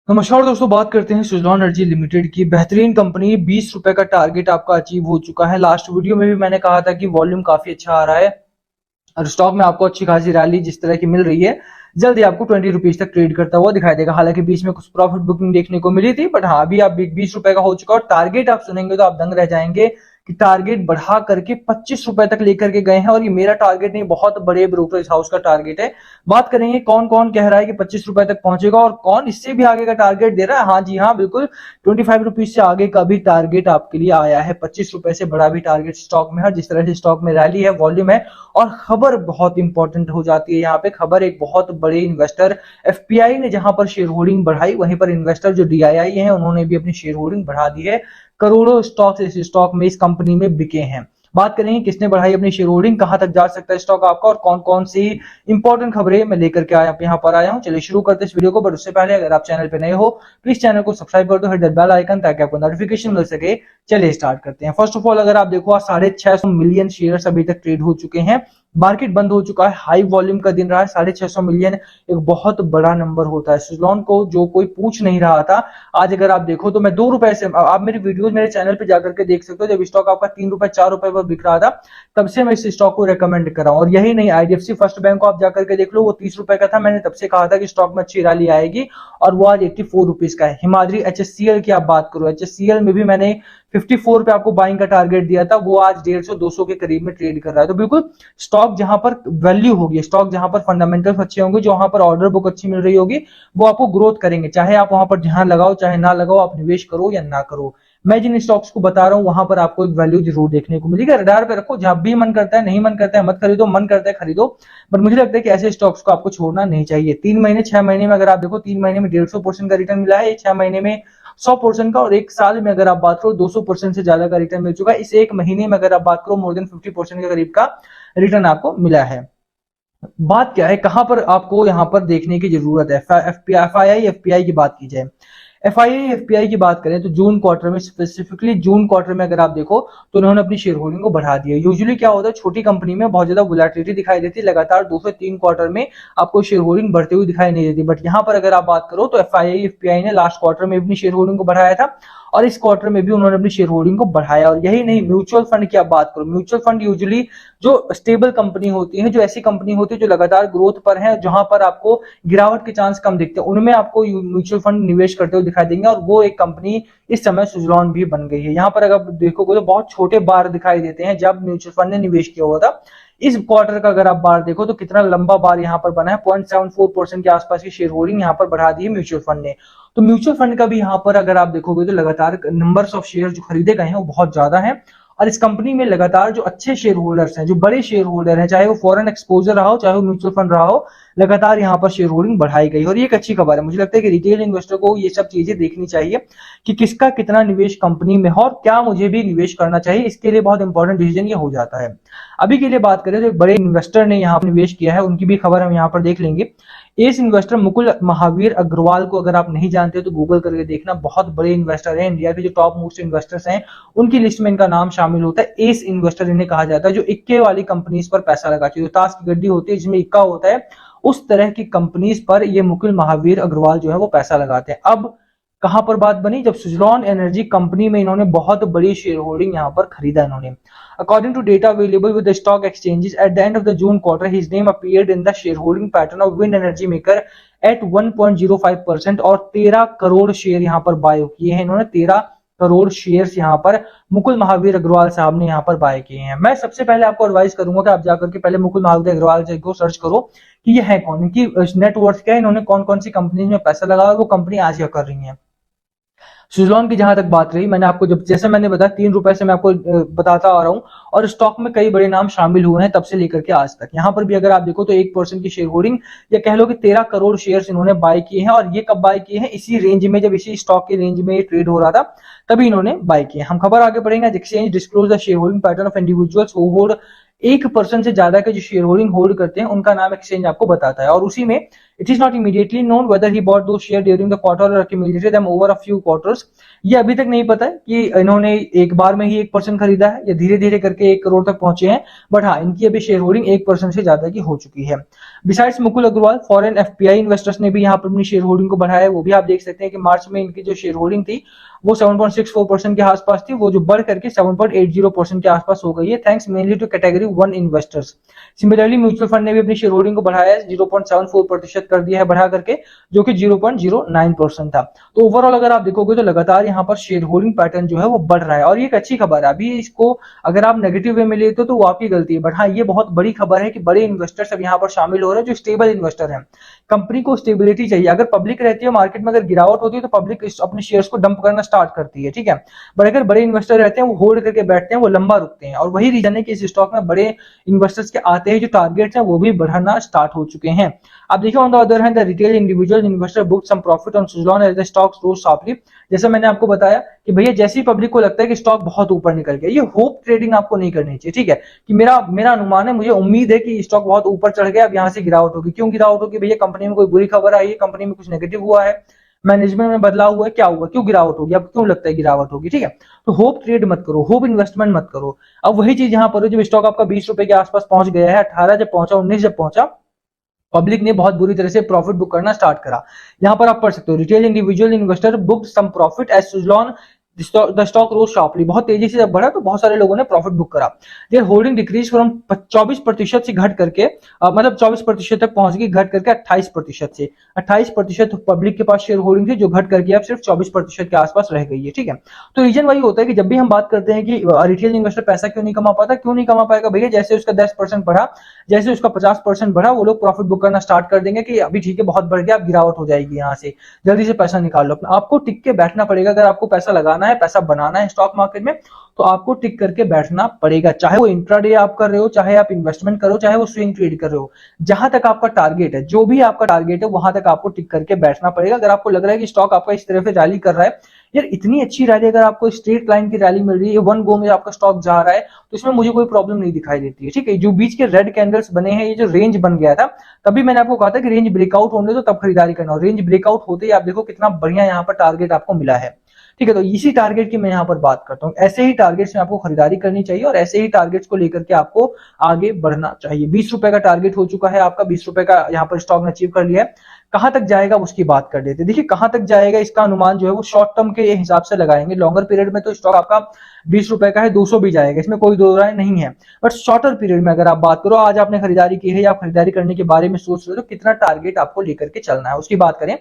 नमस्कार दोस्तों, बात करते हैं सुज़लॉन एनर्जी लिमिटेड की। बेहतरीन कंपनी, 20 रुपए का टारगेट आपका अचीव हो चुका है। लास्ट वीडियो में भी मैंने कहा था कि वॉल्यूम काफी अच्छा आ रहा है और स्टॉक में आपको अच्छी खासी रैली जिस तरह की मिल रही है, जल्दी आपको 20 रुपीज तक ट्रेड करता हुआ दिखाई देगा। हालांकि बीच में कुछ प्रॉफिट बुकिंग देखने को मिली थी, बट हाँ, अभी आप 20 रुपए का हो चुका और टारगेट आप सुनेंगे तो आप दंग रह जाएंगे कि टारगेट बढ़ा करके 25 रुपए तक लेकर के गए हैं। और ये मेरा टारगेट नहीं, बहुत बड़े ब्रोकरेज हाउस का टारगेट है। बात करेंगे कौन कौन कह रहा है कि 25 रुपए तक पहुंचेगा और कौन इससे भी आगे का टारगेट दे रहा है। हाँ जी हाँ, बिल्कुल 25 रुपीज से आगे का भी टारगेट आपके लिए आया है। 25 रुपए से बड़ा भी टारगेट स्टॉक में है। जिस तरह से स्टॉक में रैली है, वॉल्यूम है और खबर बहुत इंपॉर्टेंट हो जाती है। यहाँ पे खबर, एक बहुत बड़े इन्वेस्टर एफपीआई ने जहां पर शेयर होल्डिंग बढ़ाई, वहीं पर इन्वेस्टर जो डीआईआई है उन्होंने भी अपनी शेयर होल्डिंग बढ़ा दी है। करोड़ों स्टॉक इस स्टॉक में, इस कंपनी में बिके हैं। बात करेंगे किसने बढ़ाई अपनी शेयर होल्डिंग, कहां तक जा सकता है स्टॉक आपका और कौन कौन सी इंपॉर्टेंट खबरें मैं लेकर के आया यहाँ पर आया हूँ। चलिए शुरू करते हैं इस वीडियो को। बट उससे पहले अगर आप चैनल पे नए हो, प्लीज चैनल को सब्सक्राइब कर दो, हिट द बेल आइकन, ताकि आपको नोटिफिकेशन मिल सके। चलिए स्टार्ट करते हैं। फर्स्ट ऑफ ऑल, अगर आप देखो, आज 650 मिलियन शेयर्स अभी तक ट्रेड हो चुके हैं। मार्केट बंद हो चुका है, हाई वॉल्यूम का दिन रहा है। 650 मिलियन एक बहुत बड़ा नंबर होता है। सुज़लॉन को जो कोई पूछ नहीं रहा था, आज अगर आप देखो तो मैं 2 रुपए से, आप मेरी वीडियोस मेरे चैनल पे जाकर के देख सकते हो, जब स्टॉक आपका 3 रुपए 4 रुपए पर बिक रहा था, तब से मैं इस स्टॉक को रेकमेंड कर रहा हूँ। और यही नहीं, आईडीएफसी फर्स्ट बैंक को आप जाकर के देख लो, वो 30 रुपए का था। मैंने तब से कहा था कि स्टॉक में अच्छी रैली आएगी और वो आज 84 रुपीज का है। हिमाद्री एचएससीएल की आप बात करो, एचएससीएल में भी मैंने 54 पे आपको बाइंग का टारगेट दिया था, वो आज 150-200 के करीब में ट्रेड कर रहा है। तो बिल्कुल स्टॉक जहां पर वैल्यू होगी, स्टॉक जहां पर फंडामेंटल्स अच्छे होंगे, जहां पर ऑर्डर बुक अच्छी मिल रही होगी, वो आपको ग्रोथ करेंगे। चाहे आप वहां पर ध्यान लगाओ चाहे ना लगाओ, आप निवेश करो या ना करो, मैं जिन स्टॉक्स को बता रहा हूं वहां पर आपको एक वैल्यू जरूर देखने को मिलेगी। रडार पे रखो, जब भी मन करता है, नहीं मन करता है मत खरीदो, मन करता है खरीदो। बट मुझे लगता है कि ऐसे स्टॉक्स को आपको छोड़ना नहीं चाहिए। 3 महीने 6 महीने में अगर आप देखो, 3 महीने में 150% का रिटर्न मिला है, 6 महीने में 100% का, और एक साल में अगर आप बात करो 200% से ज्यादा का रिटर्न मिल चुका है। इस एक महीने में अगर आप बात करो, मोर देन 50% के करीब का रिटर्न आपको मिला है। बात क्या है, कहां पर आपको यहां पर देखने की जरूरत है। एफआईआई एफपीआई की बात की जाए, एफआईआई एफपीआई की बात करें तो जून क्वार्टर में, स्पेसिफिकली जून क्वार्टर में अगर आप देखो तो उन्होंने अपनी शेयर होल्डिंग को बढ़ा दिया। यूजुअली क्या होता है, छोटी कंपनी में बहुत ज्यादा वोलेटिलिटी दिखाई देती है, लगातार 2 से 3 क्वार्टर में आपको शेयर होल्डिंग बढ़ते हुए दिखाई नहीं देती। बट यहाँ पर अगर आप बात करो तो एफआईआई एफपीआई ने लास्ट क्वार्टर में अपनी शेयर होल्डिंग को बढ़ाया था और इस क्वार्टर में भी उन्होंने अपनी शेयर होल्डिंग को बढ़ाया। और यही नहीं, म्यूचुअल फंड की आप बात करो, म्यूचुअल फंड यूजुअली जो स्टेबल कंपनी होती है, जो ऐसी कंपनी होती है जो लगातार ग्रोथ पर है, जहां पर आपको गिरावट के चांस कम दिखते हैं, उनमें आपको म्यूचुअल फंड निवेश करते हुए दिखाई देंगे। और वो एक कंपनी इस समय सुज़लॉन भी बन गई है। यहाँ पर अगर देखोगे तो बहुत छोटे बार दिखाई देते हैं जब म्यूचुअल फंड ने निवेश किया हुआ था। इस क्वार्टर का अगर आप बार देखो तो कितना लंबा बार यहाँ पर बना है, 0.74% के आसपास की शेयर होल्डिंग यहाँ पर बढ़ा दी है म्यूचुअल फंड ने। तो म्यूचुअल फंड का भी यहाँ पर अगर आप देखोगे तो लगातार नंबर्स ऑफ शेयर जो खरीदे गए हैं वो बहुत ज्यादा है। और इस कंपनी में लगातार जो अच्छे शेयर होल्डर्स हैं, जो बड़े शेयर होल्डर हैं, चाहे वो फॉरेन एक्सपोजर रहा हो चाहे वो म्यूचुअल फंड रहा हो, लगातार यहाँ पर शेयर होल्डिंग बढ़ाई गई। और ये एक अच्छी खबर है। मुझे लगता है कि रिटेल इन्वेस्टर को ये सब चीजें देखनी चाहिए कि किसका कितना निवेश कंपनी में हो और क्या मुझे भी निवेश करना चाहिए। इसके लिए बहुत इंपॉर्टेंट डिसीजन ये हो जाता है। अभी के लिए बात करें तो एक बड़े इन्वेस्टर ने यहाँ पर निवेश किया है, उनकी भी खबर हम यहाँ पर देख लेंगे। एस इन्वेस्टर मुकुल महावीर अग्रवाल को अगर आप नहीं जानते तो गूगल करके देखना, बहुत बड़े इन्वेस्टर हैं, इंडिया के जो टॉप मोस्ट इन्वेस्टर्स हैं उनकी लिस्ट में इनका नाम शामिल होता है। एस इन्वेस्टर इन्हें कहा जाता है, जो इक्के वाली कंपनीज पर पैसा लगाती है, जो ताश की गड्डी होती है जिसमें इक्का होता है, उस तरह की कंपनीज पर ये मुकुल महावीर अग्रवाल जो है वो पैसा लगाते हैं। अब कहां पर बात बनी, जब सुज़लॉन एनर्जी कंपनी में इन्होंने बहुत बड़ी शेयर होल्डिंग यहां पर खरीदा इन्होंने। According to data available with the stock exchanges at the end of the June quarter, his name appeared in the shareholding pattern of wind energy maker at 1.05% और 13 crore share यहाँ पर बाय किए हैं इन्होंने। 13 करोड़ शेयर्स यहाँ पर मुकुल महावीर अग्रवाल साहब ने यहाँ पर बाय किए हैं। मैं सबसे पहले आपको एडवाइस करूंगा कि आप जाकर के पहले मुकुल महावीर अग्रवाल जी को सर्च करो कि ये है कौन, इनकी नेटवर्थ क्या है, इन्होंने कौन कौन सी कंपनी में पैसा लगाया और वो कंपनी आज क्या कर रही है। सुज़लॉन की जहां तक बात रही, मैंने आपको जब जैसे मैंने बताया 3 रुपए से मैं आपको बताता आ रहा हूं और स्टॉक में कई बड़े नाम शामिल हुए हैं तब से लेकर के आज तक। यहां पर भी अगर आप देखो तो 1% की शेयर होल्डिंग, या कह लो कि 13 करोड़ शेयर्स इन्होंने बाय किए हैं। और ये कब बाय किए हैं, इसी रेंज में, जब इसी स्टॉक के रेंज में ये ट्रेड हो रहा था तभी इन्होंने बाय किए। हम खबर आगे बढ़ेंगे। Exchange disclose the share holding pattern of individuals who hold 1% से ज्यादा के जो शेयर होल्डिंग होल्ड करते हैं उनका नाम एक्सचेंज आपको बताता है। और उसी में it is not immediately known weather he bought दो शेयर ड्यूरिंग द क्वार्टर और accumulated them over a few quarters. ये अभी तक नहीं पता है कि इन्होंने एक बार में ही 1% खरीदा है या धीरे धीरे करके 1 करोड़ तक पहुंचे हैं, बट हाँ, इनकी अभी शेयर होल्डिंग 1% से ज्यादा की हो चुकी है। Besides Mukul Agarwal, foreign FPI investors ने भी यहाँ पर अपनी शेयर होल्डिंग को बढ़ाया है। वो भी आप देख सकते हैं कि मार्च में इनकी जो शेयर होल्डिंग थी वो 7.64% के आसपास थी, वो जो बढ़ करके 7.80% के आसपास हो गई है, thanks mainly to category 1 investors. Similarly mutual fund ने भी अपनी शेयर होल्डिंग को बढ़ाया है, 0.74% कर दिया है बढ़ा करके, जो कि 0.09% था। तो ओवरऑल अगर आप देखोगे तो लगातार यहाँ पर शेयर होल्डिंग पैटर्न जो है वो बढ़ रहा है, और ये एक अच्छी खबर है। अभी इसको अगर आप नेगेटिव वे में लेते हो तो वो आपकी गलती है, बट हाँ, ये बहुत बड़ी खबर है कि बड़े इन्वेस्टर्स अब यहाँ पर शामिल हो रहे हैं जो स्टेबल इन्वेस्टर हैं। कंपनी को स्टेबिलिटी चाहिए। अगर पब्लिक रहती है मार्केट में, अगर गिरावट होती है तो पब्लिक अपने शेयर्स को डंप करना स्टार्ट करती है, ठीक है। बट अगर बड़े इन्वेस्टर रहते हैं वो होल्ड करके बैठते हैं, वो लंबा रुकते हैं, और वही रीजन है कि इस स्टॉक में बड़े इन्वेस्टर्स के आते हैं जो टारगेट्स हैं वो भी बढ़ाना स्टार्ट हो चुके हैं। आप देखिए on the other hand the retail individual investor booked some profit on Suzlon as the stock rose sharply. जैसे मैंने आपको बताया कि भैया जैसी पब्लिक को लगता है कि स्टॉक बहुत ऊपर निकल गया, ये होप ट्रेडिंग आपको नहीं करनी चाहिए, ठीक है। कि मेरा मेरा अनुमान है, मुझे उम्मीद है कि स्टॉक बहुत ऊपर चढ़ गया, अब यहाँ से गिरावट होगी। क्यों गिरावट होगी भैया? कंपनी में कोई बुरी खबर आई है, कंपनी में कुछ नेगेटिव हुआ है, मैनेजमेंट में बदलाव हुआ है, क्या हुआ, क्यों गिरावट होगी, अब क्यों लगता है गिरावट होगी, ठीक है। तो होप ट्रेड मत करो, होप इन्वेस्टमेंट मत करो। अब वही चीज यहाँ पर जब स्टॉक आपका 20 रुपए के आसपास पहुंच गया है, 18 जब पहुंचा, 19 जब पहुंचा, पब्लिक ने बहुत बुरी तरह से प्रॉफिट बुक करना स्टार्ट करा। यहां पर आप पढ़ सकते हो, retail individual investor booked some profit as Suzlon the stock rose sharply. बहुत तेजी से जब बढ़ा तो बहुत सारे लोगों ने प्रॉफिट बुक करा। देयर होल्डिंग डिक्रीज फ्रॉम 24% से घट करके मतलब 24% तक पहुंच गई, घट करके 28% से 28% पब्लिक के पास शेयर होल्डिंग थी, जो घट करके अब सिर्फ 24% के आसपास रह गई है, ठीक है। तो रीजन वही होता है कि जब भी हम बात करते हैं कि रिटेल इन्वेस्टर पैसा क्यों नहीं कमा पाता, क्यों नहीं कमा पाएगा भैया? जैसे उसका 10% बढ़ा, जैसे उसका 50% बढ़ा, वो लोग प्रॉफिट बुक करना स्टार्ट कर देंगे कि अभी ठीक है, बहुत बढ़ गया, अब गिरावट हो जाएगी, यहाँ से जल्दी से पैसा निकाल लो। आपको टिक के बैठना पड़ेगा। अगर आपको पैसा लगाना है, पैसा बनाना है स्टॉक मार्केट में, तो आपको टिक करके बैठना पड़ेगा। चाहे वो इंट्राडे आप कर रहे हो, चाहे आप इन्वेस्टमेंट करो, चाहे वो स्विंग ट्रेड कर रहे हो, जहां तक आपका टारगेट है, जो भी आपका टारगेट है, वहां तक आपको टिक करके बैठना पड़ेगा। अगर आपको लग रहा है कि स्टॉक आपका इस तरह से रैली कर रहा है, यार इतनी अच्छी रैली, अगर आपको स्ट्रेट लाइन की रैली मिल रही है, वन गो में आपका स्टॉक जा रहा है, तो इसमें मुझे कोई प्रॉब्लम नहीं दिखाई देती है, ठीक है। जो बीच के रेड कैंडल्स बने हैं, ये जो रेंज बन गया था, तभी मैंने आपको कहा था कि रेंज ब्रेकआउट होने दो तब खरीदारी करना। रेंज ब्रेकआउट होते ही आप देखो कितना बढ़िया यहाँ पर टारगेट आपको मिला है, ठीक है। तो इसी टारगेट की मैं यहाँ पर बात करता हूँ। ऐसे ही टारगेट्स में आपको खरीदारी करनी चाहिए, और ऐसे ही टारगेट्स को लेकर के आपको आगे बढ़ना चाहिए। 20 रुपए का टारगेट हो चुका है आपका, 20 रुपए का यहाँ पर स्टॉक ने अचीव कर लिया है। कहां तक जाएगा उसकी बात कर लेते हैं। देखिए कहां तक जाएगा इसका अनुमान जो है वो शॉर्ट टर्म के हिसाब से लगाएंगे। लॉन्गर पीरियड में तो स्टॉक आपका 20 रुपए का है, 200 भी जाएगा, इसमें कोई दो राय नहीं है। बट शॉर्टर पीरियड में अगर आप बात करो, आज आपने खरीदारी की है या आप खरीदारी करने के बारे में सोच रहे हो, तो कितना टारगेट आपको लेकर के चलना है उसकी बात करें।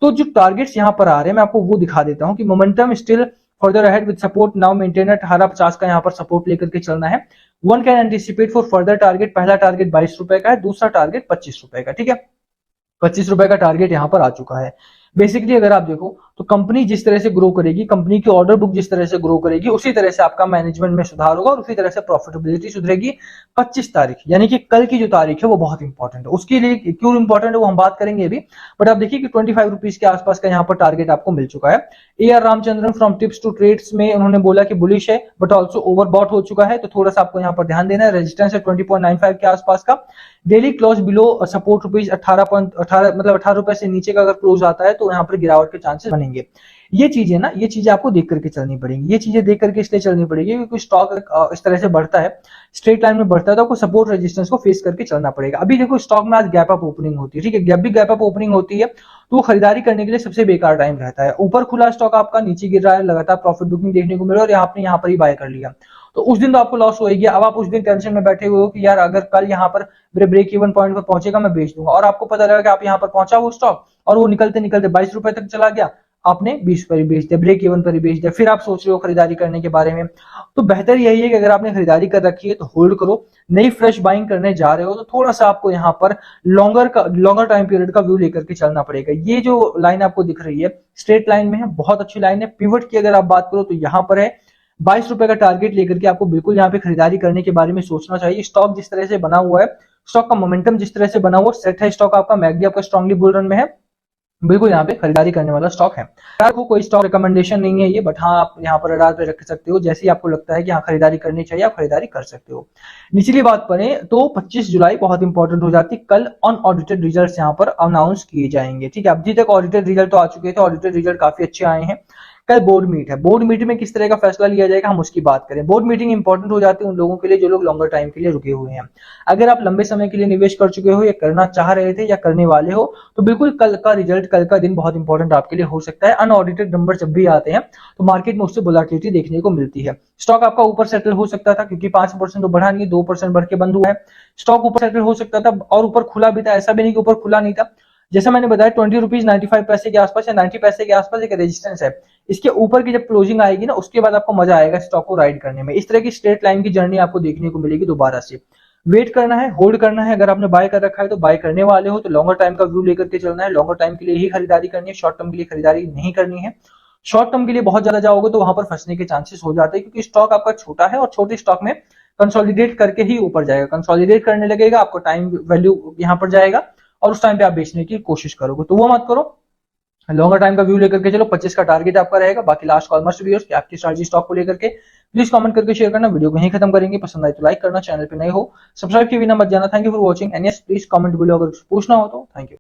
तो जो टारगेट्स यहाँ पर आ रहे हैं, मैं आपको वो दिखा देता हूँ कि momentum still further ahead with support now maintain at 1850 का यहाँ पर सपोर्ट लेकर के चलना है। One can anticipate for further target. पहला टारगेट 22 रुपए का है, दूसरा टारगेट 25 रुपए का, ठीक है। 25 रुपए का टारगेट यहाँ पर आ चुका है। बेसिकली अगर आप देखो तो कंपनी जिस तरह से ग्रो करेगी, कंपनी की ऑर्डर बुक जिस तरह से ग्रो करेगी, उसी तरह से आपका मैनेजमेंट में सुधार होगा और उसी तरह से प्रॉफिटेबिलिटी सुधरेगी। 25 तारीख यानी कि कल की जो तारीख है वो बहुत इंपॉर्टेंट है। उसके लिए क्यों इंपॉर्टेंट है वो हम बात करेंगे अभी, बट आप देखिए कि 25 रुपीज के आसपास का यहाँ पर टारगेट आपको मिल चुका है। A R Ramachandran from tips to trades में उन्होंने बोला कि बुलिश है बट ऑल्सो ओवरबॉट हो चुका है, तो थोड़ा सा आपको यहाँ पर ध्यान देना है। रेजिस्टेंस है 20.95 के आसपास का। Daily close below support rupees 18.18 मतलब 18 रुपए से नीचे का अगर क्लोज आता है तो यहाँ पर गिरावट के चांसेस बनेंगे। ये चीजें ना, ये चीजें आपको देख करके चलनी पड़ेंगी। ये चीजें देख करके इसलिए चलनी पड़ेगी क्योंकि स्टॉक इस तरह से बढ़ता है, स्ट्रेट लाइन में बढ़ता है, तो आपको सपोर्ट रेजिस्टेंस को फेस करके चलना पड़ेगा। अभी देखो स्टॉक में आज गैप अप ओपनिंग होती है, ठीक है। जब भी गैप अप ओपनिंग होती है तो वो खरीदारी करने के लिए सबसे बेकार टाइम रहता है। ऊपर खुला स्टॉक आपका, नीचे गिर रहा है, लगातार प्रॉफिट बुकिंग देखने को मिला और आपने यहाँ पर ही बाय कर लिया, तो उस दिन तो आपको लॉस होगी। अब आप उस दिन टेंशन में बैठे हुए हो कि यार अगर कल यहाँ पर मेरे ब्रेक इवन पॉइंट पर पहुंचेगा मैं बेच दूंगा, और आपको पता लगा कि आप यहाँ पर पहुंचा वो स्टॉक और वो निकलते निकलते 22 रुपए तक चला गया, आपने 20 पर ही बेच दिया, ब्रेक इवन पर ही बेच दिया, फिर आप सोच रहे हो खरीदारी करने के बारे में। तो बेहतर यही है कि अगर आपने खरीदारी कर रखी है तो होल्ड करो। नई फ्रेश बाइंग करने जा रहे हो तो थोड़ा सा आपको यहाँ पर लॉन्गर टाइम पीरियड का व्यू लेकर के चलना पड़ेगा। ये जो लाइन आपको दिख रही है स्ट्रेट लाइन में है, बहुत अच्छी लाइन है। पिवट की अगर आप बात करो तो यहाँ पर है 22 रुपए का टारगेट लेकर के आपको बिल्कुल यहाँ पे खरीदारी करने के बारे में सोचना चाहिए। स्टॉक जिस तरह से बना हुआ है, स्टॉक का मोमेंटम जिस तरह से बना हुआ सेट है, स्टॉक आपका मैकडी आपका स्ट्रांगली बुल रन में है। बिल्कुल यहाँ पे खरीदारी करने वाला स्टॉक है। रडार को कोई स्टॉक रिकमेंडेशन नहीं है ये, बट हाँ आप यहाँ पर रडार पे रख सकते हो, जैसे ही आपको लगता है कि हाँ खरीदारी करनी चाहिए आप खरीदारी कर सकते हो। निचली बात करें तो 25 जुलाई बहुत इंपॉर्टेंट हो जाती है, कल अनऑडिटेड रिजल्ट्स यहाँ पर अनाउंस किए जाएंगे। ठीक है, अभी तक ऑडिटेड रिजल्ट तो आ चुके थे, ऑडिटेड रिजल्ट काफी अच्छे आए हैं। कल बोर्ड मीट है, बोर्ड मीट में किस तरह का फैसला लिया जाएगा हम उसकी बात करें। बोर्ड मीटिंग इंपॉर्टेंट हो जाती है उन लोगों के लिए जो लोग लॉन्गर टाइम के लिए रुके हुए हैं। अगर आप लंबे समय के लिए निवेश कर चुके हो या करना चाह रहे थे या करने वाले हो, तो बिल्कुल कल का रिजल्ट, कल का दिन बहुत इंपॉर्टेंट आपके लिए हो सकता है। अनऑडिटेड नंबर जब भी आते हैं तो मार्केट में उससे वोलेटिलिटी देखने को मिलती है। स्टॉक आपका ऊपर सेटल हो सकता था क्योंकि 5% तो बढ़ा नहीं, 2% बढ़ के बंद हुआ है। स्टॉक ऊपर सेटल हो सकता था और ऊपर खुला भी था, ऐसा भी नहीं कि ऊपर खुला नहीं था। जैसा मैंने बताया 20 रुपीज 95 पैसे के आसपास या 90 पैसे के आसपास एक रेजिस्टेंस है। इसके ऊपर की जब क्लोजिंग आएगी ना, उसके बाद आपको मजा आएगा स्टॉक को राइड करने में। इस तरह की स्ट्रेट लाइन की जर्नी आपको देखने को मिलेगी दोबारा से। वेट करना है, होल्ड करना है। अगर आपने बाय कर रखा है तो बाय करने वाले हो तो लॉन्गर टाइम का व्यू लेकर के चलना है, लॉन्गर टाइम के लिए ही खरीदारी करनी है, शॉर्ट टर्म के लिए खरीदारी नहीं करनी है। शॉर्ट टर्म के लिए बहुत ज्यादा जाओगे तो वहां पर फंसने के चांसेस हो जाते हैं, क्योंकि स्टॉक आपका छोटा है और छोटे स्टॉक में कंसोलिडेट करके ही ऊपर जाएगा। कंसोलिडेट करने लगेगा, आपको टाइम वैल्यू यहाँ पर जाएगा और उस टाइम पे आप बेचने की कोशिश करोगे, तो वो मत करो। लॉन्गर टाइम का व्यू लेकर के चलो, 25 का टारगेट आपका रहेगा। बाकी लास्ट कॉल मस्ट व्यूअर्स कि आपकी स्ट्रैटेजी स्टॉक को लेकर के प्लीज कमेंट करके शेयर करना। वीडियो को यहीं खत्म करेंगे, पसंद आए तो लाइक करना, चैनल पे नए हो सब्सक्राइब किए बिना मत जाना। Thank you for watching and yes please comment below अगर कुछ पूछना हो तो। Thank you.